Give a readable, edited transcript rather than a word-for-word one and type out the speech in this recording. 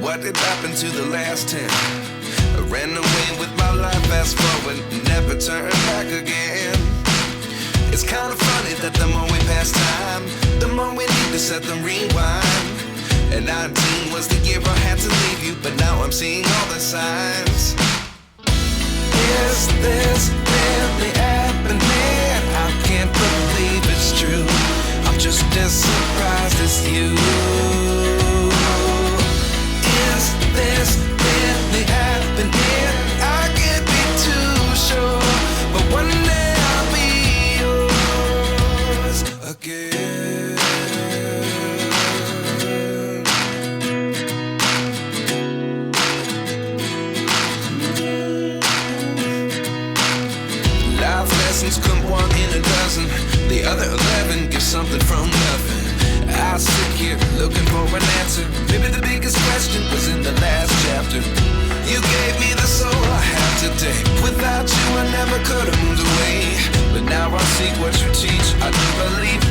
what did happen to the last 10? I ran away with my life, fast forward, never turn back again. It's kind of funny that the more we pass time, the more we need to set the rewind. And 19 was the year I had to leave you, but now I'm seeing all the signs. Is this really happening? I can't believe it's true. I'm just as surprised as you. Is this really happening? I can't be too sure, but one day I'll be yours again. Life lessons come one in a dozen. The other 11 give something from nothing. I sit here looking for an answer. Maybe the biggest question was in the last chapter. You gave me the soul I have today. Without you I never could have moved away. But now I see what you teach. I do believe